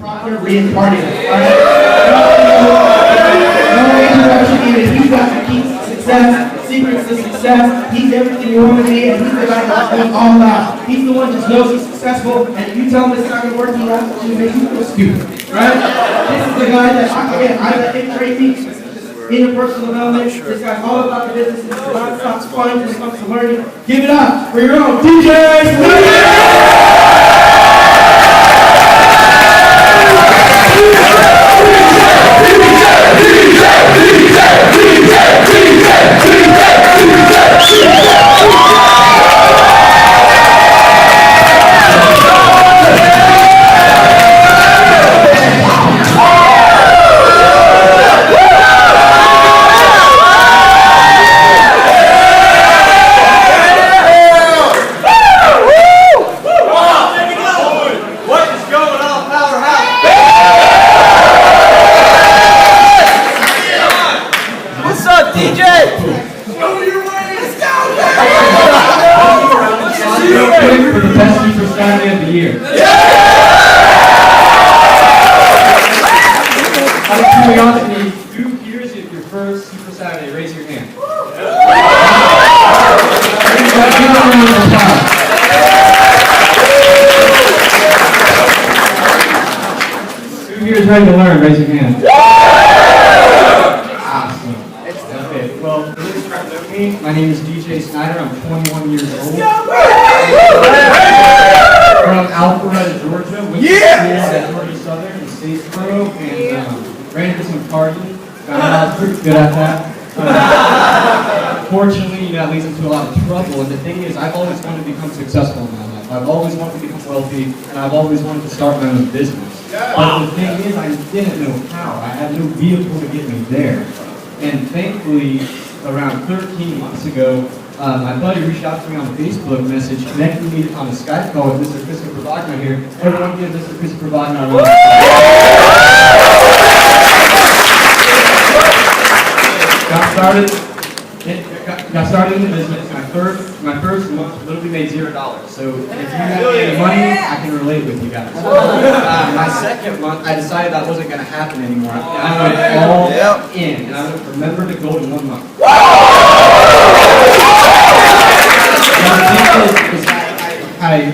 proper reincarnated. Alright? No interruption needed. He's got the keys to success, secrets to success. He's everything you want to be, and he's the guy that's doing all that. He's the one just knows he's successful, and if you tell him it's not going to work, he wants to make you feel stupid. Right? This is the guy that, I let him train me. Interpersonal development. This guy's all about the business. It's non-stop fun when it comes to learning. Give it up for your own DJ for the best Super Saturday of the year. Out of curiosity, who here is your first Super Saturday? Raise your hand. Who here is ready to learn? Raise your hand. Awesome. Okay, well, for those who don't know me, my name is DJ Snyder. I'm 21 years old. From Alpharetta, Georgia. Went to school at Georgia Southern in Statesboro and ran into some partying. I was pretty good at that. Fortunately, that leads into a lot of trouble. And the thing is, I've always wanted to become successful in my life. I've always wanted to become wealthy, and I've always wanted to start my own business. But the thing is, I didn't know how. I had no vehicle to get me there. And thankfully, around 13 months ago, my buddy reached out to me on a Facebook message, connecting me on a Skype call with Mr. Christopher Wagner here. Everyone give Mr. Christopher Wagner a round of applause. Got started in the business. My first month literally made $0. So if you have any money, I can relate with you guys. My second month, I decided that wasn't going to happen anymore. I went all in, and I would remember the goal in 1 month. I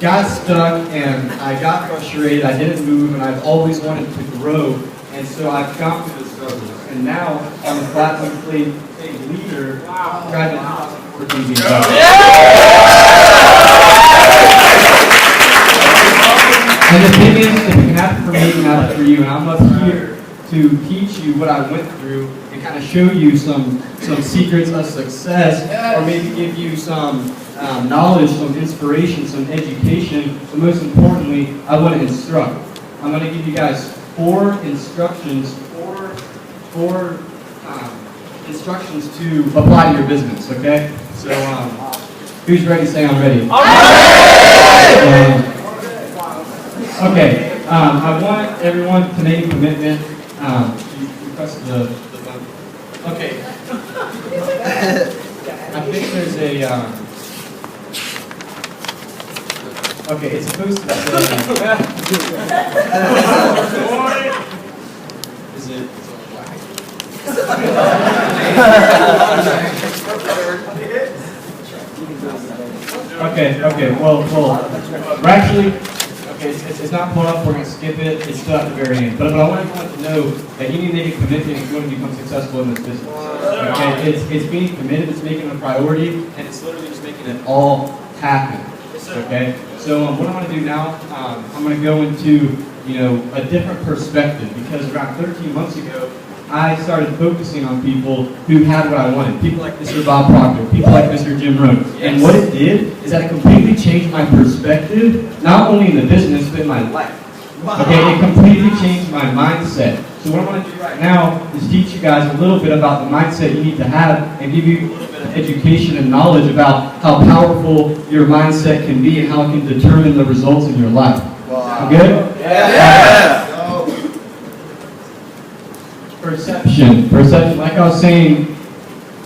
got stuck and I got frustrated. I didn't move, and I've always wanted to grow. And so I've gone through the struggles. And now I'm a platinum plate leader, driving for TV. And the thing is, if it can happen for me, it can happen for you. And I'm up here to teach you what I went through and kind of show you some secrets of success, or maybe give you some knowledge, some inspiration, some education. But most importantly, I want to instruct. I'm going to give you guys 4 instructions, four instructions to apply to your business. Okay? So, who's ready? Say I'm ready. Okay. I want everyone to make a commitment. You press the button. Okay. I think there's a. Okay, it's supposed to be. Is it? Okay. Well, we're actually. Okay, it's not pulled up. We're gonna skip it. It's still at the very end. But I want everyone to know that you need to make a commitment if you want to become successful in this business. Okay, it's being committed. It's making it a priority, and it's literally just making it all happen. Okay. So what I'm going to do now, I'm going to go into a different perspective, because around 13 months ago, I started focusing on people who had what I wanted. People like Mr. Bob Proctor, people like Mr. Jim Rohn. And what it did is that it completely changed my perspective, not only in the business, but in my life. Okay, it completely changed my mindset. So what I'm going to do right now is teach you guys a little bit about the mindset you need to have, and give you a little bit of education and knowledge about how powerful your mindset can be and how it can determine the results in your life. Wow. Good? Yeah. Perception. Like I was saying,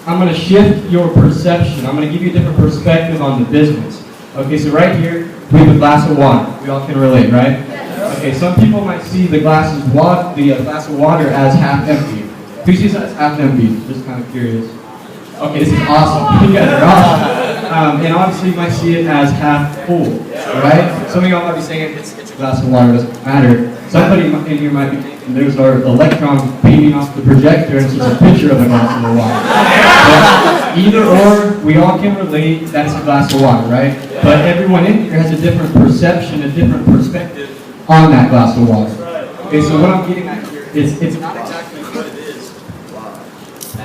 I'm going to shift your perception. I'm going to give you a different perspective on the business. Okay, so right here, we have a glass of water. We all can relate, right? Okay, some people might see the glass of water as half empty. Who sees that as half empty? Just kind of curious. Okay, this is awesome. You guys are awesome. And obviously you might see it as half full, right? Some of y'all might be saying it's a glass of water, it doesn't matter. Somebody in here might be thinking there's our electrons beaming off the projector and it's just a picture of a glass of water. But either or, we all can relate that it's a glass of water, right? But everyone in here has a different perception, a different perspective on that glass of water. Okay, so what I'm getting at here is it's not exactly what it is.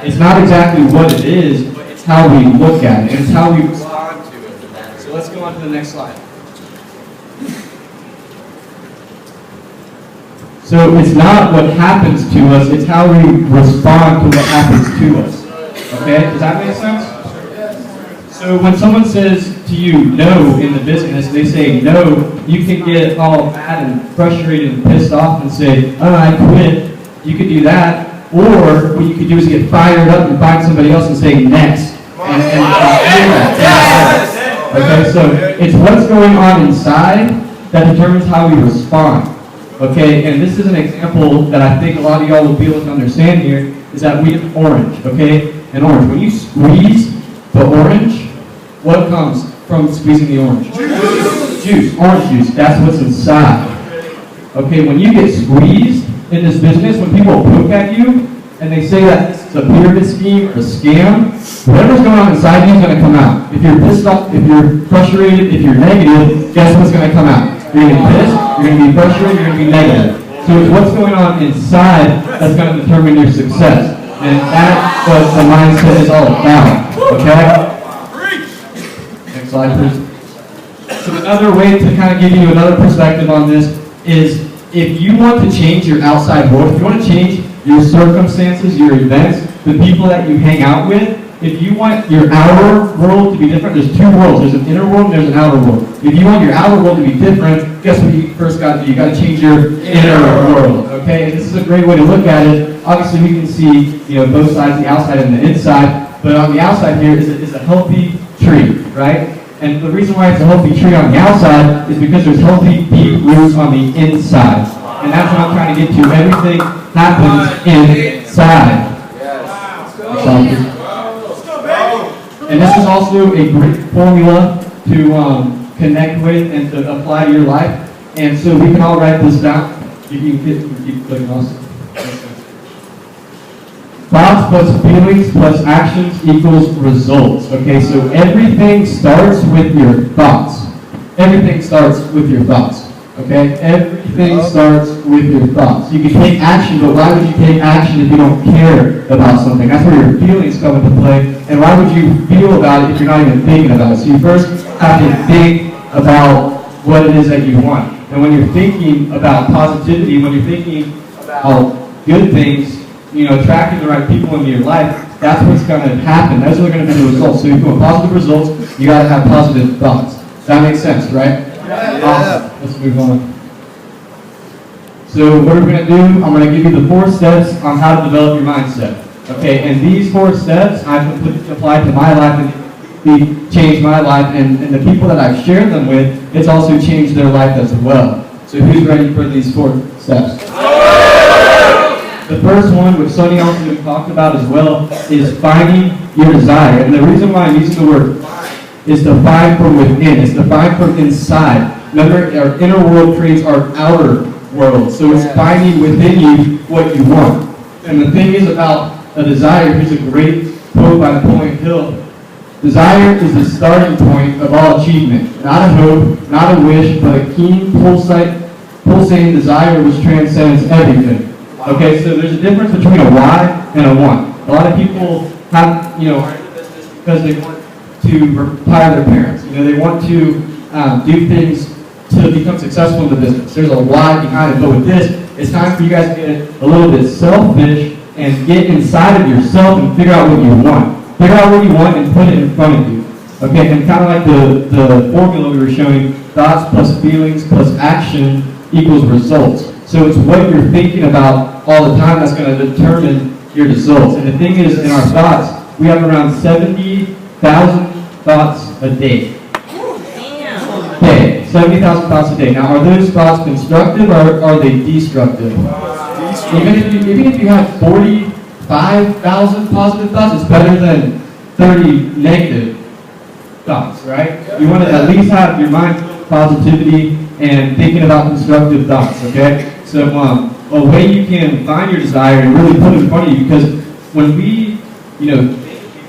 It's not exactly what it is, but it's how we look at it, and it's how we respond to it. So let's go on to the next slide. So it's not what happens to us, it's how we respond to what happens to us. Okay, does that make sense? So when someone says to you no in the business, they say no, you can get all mad and frustrated and pissed off and say, oh, I quit. You could do that. Or what you could do is get fired up and find somebody else and say next. Okay, so it's what's going on inside that determines how we respond. Okay, and this is an example that I think a lot of y'all will be able to understand here, is that we have orange, okay? An orange. When you squeeze the orange, what comes from squeezing the orange? Juice, orange juice. That's what's inside. Okay, when you get squeezed in this business, when people poke at you and they say that this is a pyramid scheme or a scam, whatever's going on inside you is going to come out. If you're pissed off, if you're frustrated, if you're negative, guess what's going to come out? You're going to be pissed, you're going to be frustrated, you're going to be negative. So it's what's going on inside that's going to determine your success. And that's what the mindset is all about. Okay? Next slide, please. So another way to kind of give you another perspective on this is if you want to change your outside world, if you want to change your circumstances, your events, the people that you hang out with, if you want your outer world to be different, there's two worlds. There's an inner world and there's an outer world. If you want your outer world to be different, guess what you first got to do? You got to change your inner world, okay? And this is a great way to look at it. Obviously, we can see, both sides, the outside and the inside. But on the outside here is a healthy tree, right? And the reason why it's a healthy tree on the outside is because there's healthy, deep roots on the inside. And that's what I'm trying to get to. Everything happens inside. And this is also a great formula to connect with and to apply to your life. And so we can all write this down. You can keep clicking also. Thoughts plus feelings plus actions equals results. Okay, so everything starts with your thoughts. Everything starts with your thoughts. Okay, everything starts with your thoughts. You can take action, but why would you take action if you don't care about something? That's where your feelings come into play. And why would you feel about it if you're not even thinking about it? So you first have to think about what it is that you want. And when you're thinking about positivity, when you're thinking about good things, attracting the right people into your life, that's what's going to happen. That's what's going to be the results. So if you want positive results, you got to have positive thoughts. That makes sense, right? Yeah. Awesome. Let's move on. So what are we going to do? I'm going to give you the 4 steps on how to develop your mindset. Okay, and these 4 steps I've completely applied to my life and changed my life, and the people that I've shared them with, it's also changed their life as well. So who's ready for these 4 steps? The first one, which Sonny also talked about as well, is finding your desire. And the reason why I'm using the word find is to find from within. It's to find from inside. Remember, our inner world creates our outer world. So it's finding within you what you want. And the thing is about a desire, here's a great quote by Napoleon Hill. Desire is the starting point of all achievement. Not a hope, not a wish, but a keen, pulsating desire which transcends everything. Okay, so there's a difference between a why and a want. A lot of people have, are in the business because they want to retire their parents. They want to do things to become successful in the business. There's a why behind it. But with this, it's time for you guys to get a little bit selfish and get inside of yourself and figure out what you want. Figure out what you want and put it in front of you. Okay, and kind of like the formula we were showing, thoughts plus feelings plus action equals results. So it's what you're thinking about all the time that's going to determine your results. And the thing is, in our thoughts, we have around 70,000 thoughts a day. Okay, 70,000 thoughts a day. Now, are those thoughts constructive or are they destructive? Even if you have 45,000 positive thoughts, it's better than 30 negative thoughts, right? You want to at least have your mind filled with positivity and thinking about constructive thoughts, okay? So a way you can find your desire and really put it in front of you, because when we,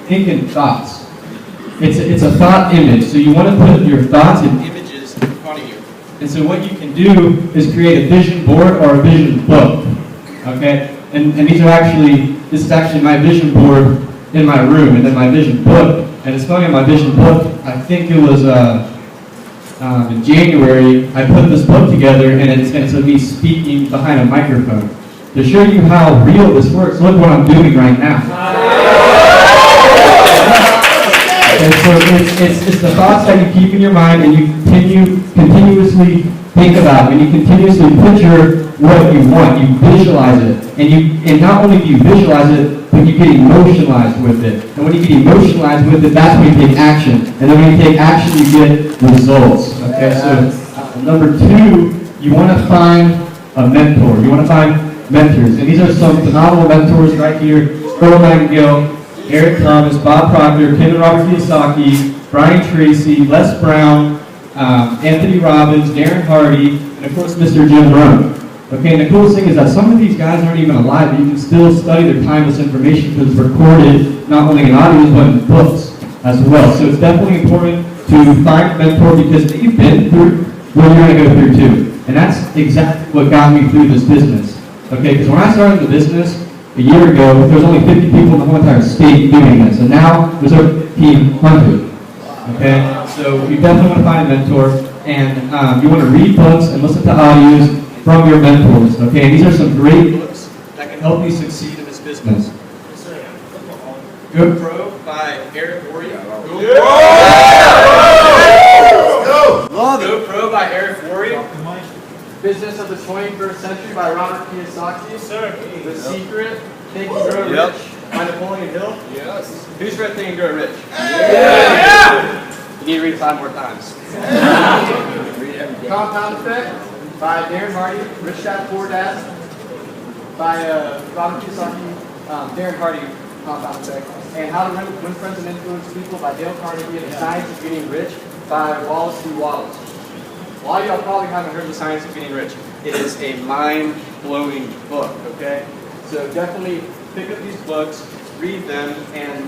think in thoughts, it's a thought image. So you want to put your thoughts and images in front of you. And so what you can do is create a vision board or a vision book, okay? And this is actually my vision board in my room, and then my vision book. And it's funny, on my vision book, I think it was in January, I put this book together, and it's of me speaking behind a microphone. To show you how real this works, look what I'm doing right now. And so it's the thoughts that you keep in your mind, and you continuously think about, and you continuously picture what you want. You visualize it, and not only do you visualize it, but you get emotionalized with it. And when you get emotionalized with it, that's when you take action. And then when you take action, you get results. Okay, so number 2, you want to find a mentor. You want to find mentors. And these are some phenomenal mentors right here. Earl Nightingale, Eric Thomas, Bob Proctor, Ken and Robert Kiyosaki, Brian Tracy, Les Brown, Anthony Robbins, Darren Hardy, and of course Mr. Jim Rohn. Okay, and the coolest thing is that some of these guys aren't even alive, but you can still study their timeless information because it's recorded not only in audio but in books as well. So it's definitely important to find a mentor because they've been through what you're going to go through too. And that's exactly what got me through this business. Okay, because when I started the business a year ago, there was only 50 people in the whole entire state doing this, and now there's over 1,500. Okay, so you definitely want to find a mentor, and you want to read books and listen to audios from your mentors. Okay, and these are some great books that can help you succeed in this business. GoPro by Eric Worre. Love it. GoPro by Eric Worre. Business of the 21st Century by Robert Kiyosaki. Yes, sir. The Secret, Think and Grow Rich by Napoleon Hill. Yes. Who's read Think and Grow Rich? Yeah. You need to read it 5 more times. Compound Effect by Darren Hardy. Rich Dad Poor Dad by Robert Kiyosaki. Darren Hardy, Compound Effect. And How to Win Friends and Influence People by Dale Carnegie. And The Science of Getting Rich by Wallace D. Wallace. A lot of y'all probably haven't heard The Science of Getting Rich. It is a mind-blowing book, okay? So definitely pick up these books, read them, and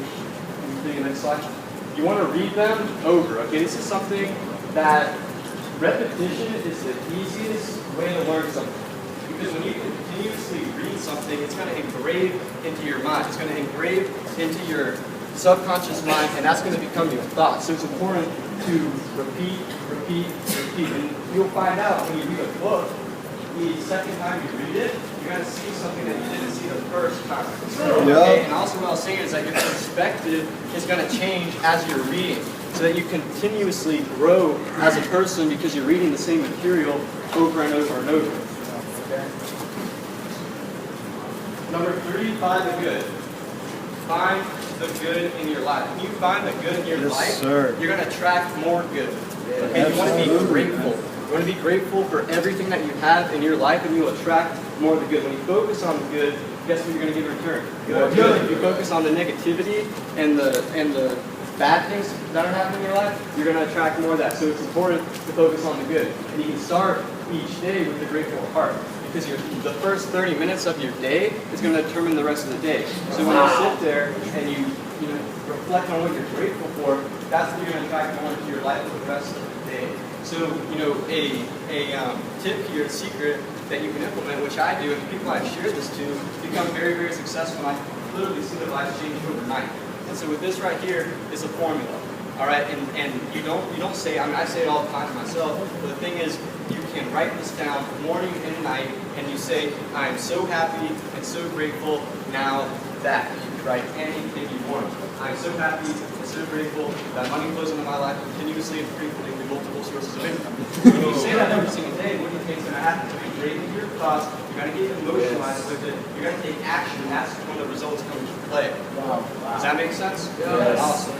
the next slide. You want to read them over, okay? This is something that repetition is the easiest way to learn something. Because when you continuously read something, it's going to engrave into your mind. It's going to engrave into your subconscious mind, and that's going to become your thoughts. So it's important to repeat. And you'll find out when you read a book, the second time you read it, you're going to see something that you didn't see the first time. Okay? And also what I was saying is that your perspective is going to change as you're reading, so that you continuously grow as a person because you're reading the same material over and over and over. Okay? Number 3, find the good. Find the good in your life. When you find the good in your life, you're going to attract more good. Okay, you want to be grateful. You want to be grateful for everything that you have in your life, and you'll attract more of the good. When you focus on the good, guess what you're going to get in return? More good. If you focus on the negativity and the bad things that are happening in your life, you're going to attract more of that. So it's important to focus on the good. And you can start each day with a grateful heart, because the first 30 minutes of your day is going to determine the rest of the day. So when you sit there and you reflect on what you're grateful for, that's what you're going to attract more into your life for the rest of the day. So, a tip here, a secret that you can implement, which I do, and the people I've shared this to become very, very successful, and I literally see their lives change overnight. And so with this right here is a formula. All right, and you don't say, I say it all the time to myself, but the thing is, you can write this down morning and night, and you say, I am so happy and so grateful now that. You can write anything you want. I am so happy and so grateful that money flows into my life continuously and frequently through multiple sources of income. When you say that every single day, what do you think is going to happen? You're going to break into your thoughts, you're going to get emotionalized with it, you're going to take action, and that's when the results come into play. Wow. Does that make sense? Yes. Awesome.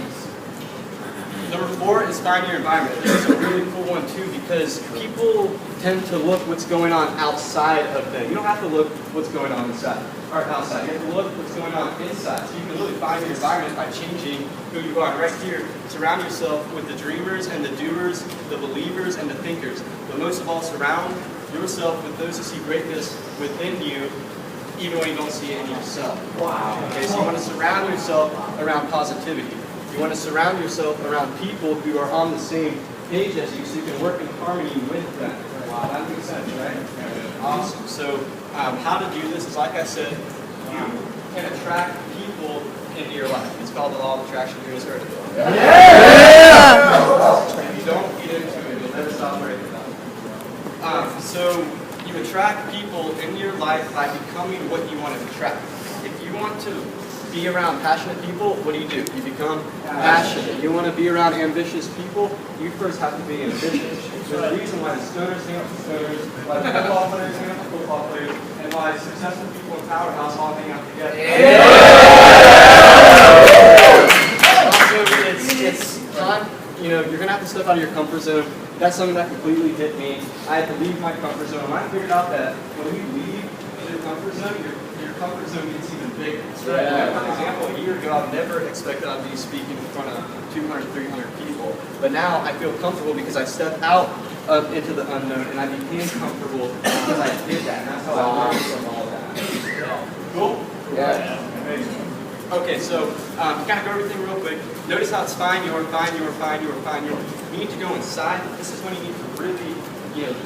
Number 4 is find your environment. This is a really cool one too because people tend to look what's going on outside of them. You don't have to look what's going on inside or outside. You have to look what's going on inside. So you can really find your environment by changing who you are. Right here, surround yourself with the dreamers and the doers, the believers and the thinkers. But most of all, surround yourself with those who see greatness within you, even when you don't see it in yourself. Wow. Okay, so you want to surround yourself around positivity. You want to surround yourself around people who are on the same page as you, so you can work in harmony with them. Wow, that makes sense, right? Awesome. So, how to do this is, like I said, you can attract people into your life. It's called the law of attraction. You guys heard of it? Yeah! If you don't get into it, you'll never stop learning about it. So, you attract people into your life by becoming what you want to attract. If you want to be around passionate people, what do? You become passionate. You want to be around ambitious people, you first have to be ambitious. There's a reason why the stoners hang out with stoners, why the football players hang out with football players, and why successful people in Powerhouse all hang out together. Also, it's time, you're going to have to step out of your comfort zone. That's something that completely hit me. I had to leave my comfort zone. I figured out that when you leave your comfort zone, your comfort zone gets even bigger. Right? Like, for example, a year ago, I never expected I'd be speaking in front of 200, 300 people. But now I feel comfortable because I stepped out into the unknown and I became comfortable because I did that. And that's how I learned from all of that. Cool? Yeah. Amazing. Okay, so kind of go everything real quick. Notice how it's find your. You need to go inside. This is when you need to really,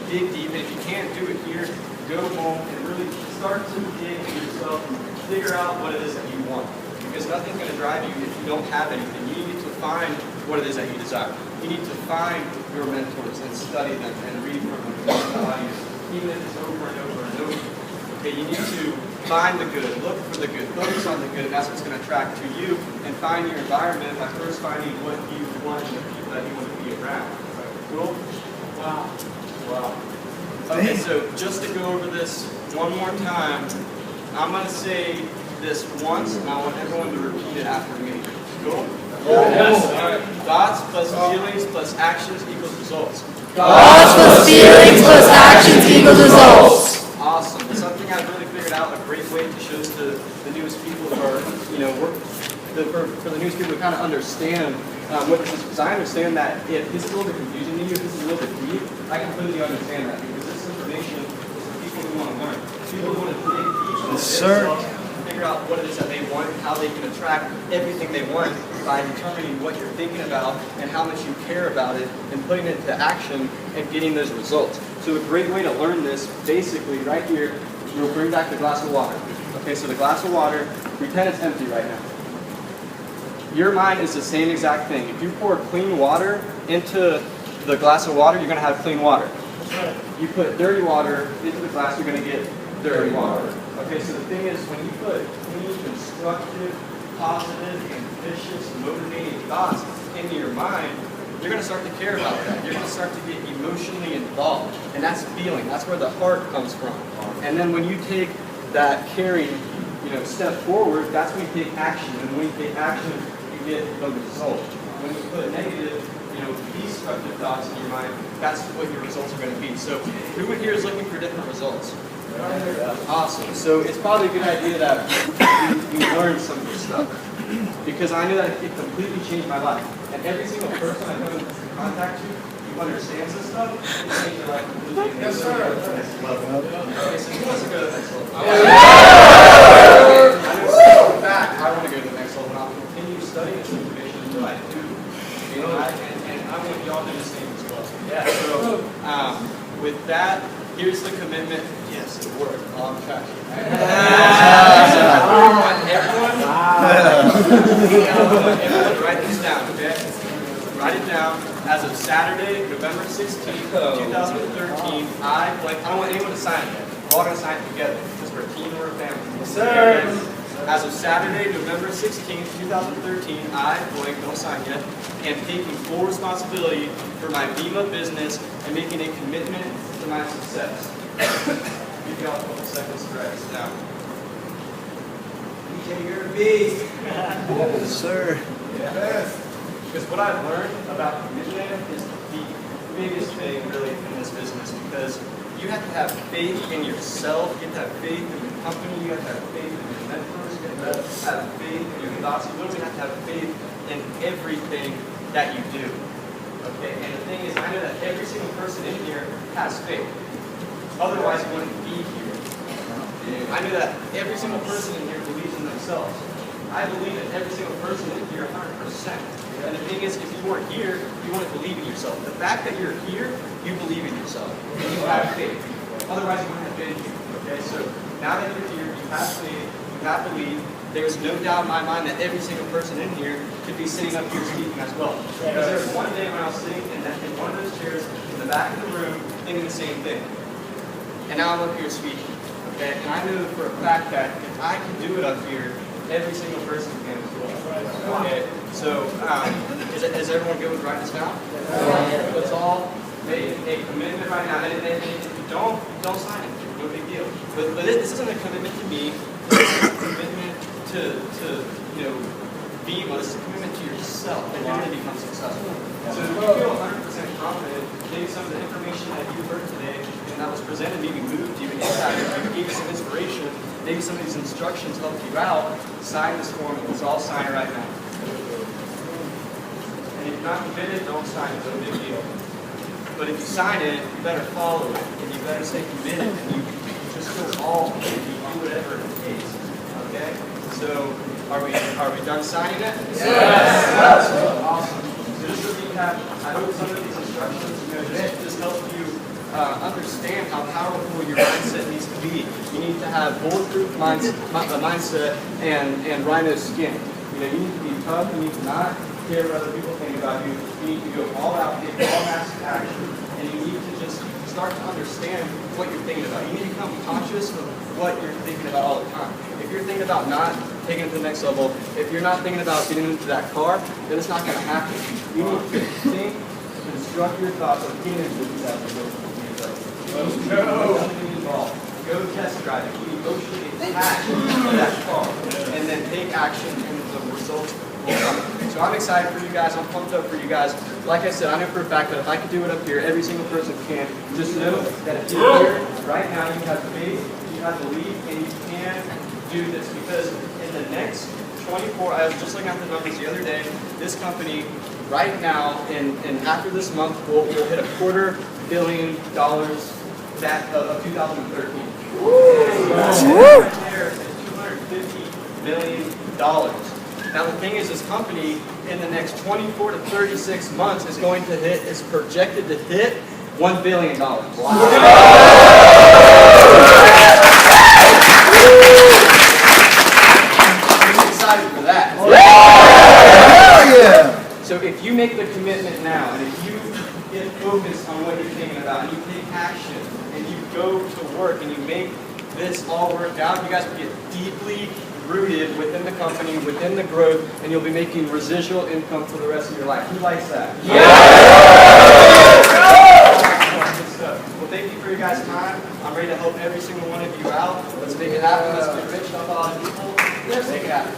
dig deep. And if you can't do it here, go home and really start to dig into yourself and figure out what it is that you want. Because nothing's going to drive you if you don't have anything. You need to find what it is that you desire. You need to find your mentors and study them and read from them and even if it's over and over and over. Okay, you need to find the good, look for the good, focus on the good, and that's what's going to attract to you, and find your environment by first finding what you want and the people that you want to be around. Cool? Wow. Okay, so just to go over this one more time, I'm going to say this once, and I want everyone to repeat it after me. Cool? Yes. All right. Thoughts plus feelings plus actions equals results. Thoughts plus feelings plus actions equals results. Awesome. It's something I've really figured out, a great way to show to the newest people who are, for the newest people who kind of understand what this is. Because I understand that if this is a little bit confusing to you, if this is a little bit deep, I completely understand that. Because this information is for people who want to learn. People who want to dig deep into themselves, figure out what it is that they want, how they can attract everything they want by determining what you're thinking about and how much you care about it and putting it into action and getting those results. So a great way to learn this, basically, right here, you'll bring back the glass of water. Okay, so the glass of water, pretend it's empty right now. Your mind is the same exact thing. If you pour clean water into the glass of water, you're going to have clean water. You put dirty water into the glass, you're going to get dirty water. Okay, so the thing is, when you put clean, constructive, positive, ambitious, motivating thoughts into your mind, you're going to start to care about that. You're going to start to get emotionally involved. And that's feeling. That's where the heart comes from. And then when you take that caring, step forward, that's when you take action. And when you take action, you get the result. When you put negative, destructive thoughts in your mind, that's what your results are going to be. So who here is looking for different results? Awesome. So it's probably a good idea that you learn some of this stuff. Because I knew that it completely changed my life. And every single person I come in contact who understands this stuff, it changed their life completely. Yes, sir. Okay, so who wants to go to the next level? I want to go to the next level, and I'll continue studying this information until I do. And I want y'all to do the same as well. Yeah. So with that, here's the commitment. Yes, it worked. On track. Everyone, write this down, okay? Write it down. As of Saturday, November 16th, 2013, I don't want anyone to sign it. We're all going to sign it together because we're a team or a family. Yes, sir. As of Saturday, November 16th, 2013, don't sign yet, am taking full responsibility for my Bima business and making a commitment to my success. Give y'all a couple seconds to write this down. DJ, you're a beast. Yes, sir. Yes. Because what I've learned about commitment is the biggest thing really in this business, because you have to have faith in yourself, you have to have faith in your company, you have to have faith in your mentors, you have to have faith in your thoughts, you literally have to have faith in everything that you do. Okay, and the thing is, I know that every single person in here has faith. Otherwise, you wouldn't be here. I know that every single person in here believes in themselves. I believe that every single person in here 100%. And the thing is, if you weren't here, you wouldn't believe in yourself. The fact that you're here, you believe in yourself. And you have faith. Otherwise, you wouldn't have been here. Okay, so now that you're here, you have faith, you have belief. There's no doubt in my mind that every single person in here could be sitting up here speaking as well. Because there was one day when I was sitting in one of those chairs in the back of the room thinking the same thing. And now I'm up here speaking. Okay? And I know for a fact that if I can do it up here, every single person can as well. Okay? So, is everyone good with writing this down? Let's all make a commitment right now. And if you don't sign it. No big deal. But this isn't a commitment to me. This is a commitment to be, well, this is a commitment to yourself that you're going to become successful. So if you feel 100% confident, maybe some of the information that you heard today and that was presented maybe moved you and impacted you, gave you some inspiration, maybe some of these instructions helped you out, sign this form and let's all sign it right now. And if you're not committed, don't sign it, no big deal. But if you sign it, you better follow it, and you better stay committed, and you just go all in, you do whatever it takes. Okay? So, are we done signing it? Yes! Awesome. So just to recap, I hope some of these instructions, just help you understand how powerful your mindset needs to be. You need to have bulletproof mindset and rhino skin. You need to be tough. You need to not care what other people think about you. You need to go all out, take all massive action, and you need to just start to understand what you're thinking about. You need to become conscious of what you're thinking about all the time. If you're thinking about not taking it to the next level, if you're not thinking about getting into that car, then it's not going to happen. You need to think, construct your thoughts of getting into that level. Go test drive it. Be emotionally attached to that car, and then take action, and the results will come. So I'm excited for you guys. I'm pumped up for you guys. Like I said, I know for a fact that if I could do it up here, every single person can. Just know that if you're here right now, you have faith, you have belief, and you can do this. Because in the next 24, I was just looking at the numbers the other day, this company right now, and after this month, will hit $250 million of 2013. There is $250 million. Now the thing is, this company in the next 24 to 36 months is going to hit, is projected to hit $1 billion. Wow. I'm excited for that. Yeah. So if you make the commitment now, and if you get focused on what you're thinking about, and you take action, and you go to work, and you make this all work out, you guys will get deeply rooted within the company, within the growth, and you'll be making residual income for the rest of your life. Who likes that? Yeah! Good stuff. Well, thank you for your guys' time. I'm ready to help every single one of you out. Let's make it happen. Let's get rich, help a lot of people. Let's make it happen.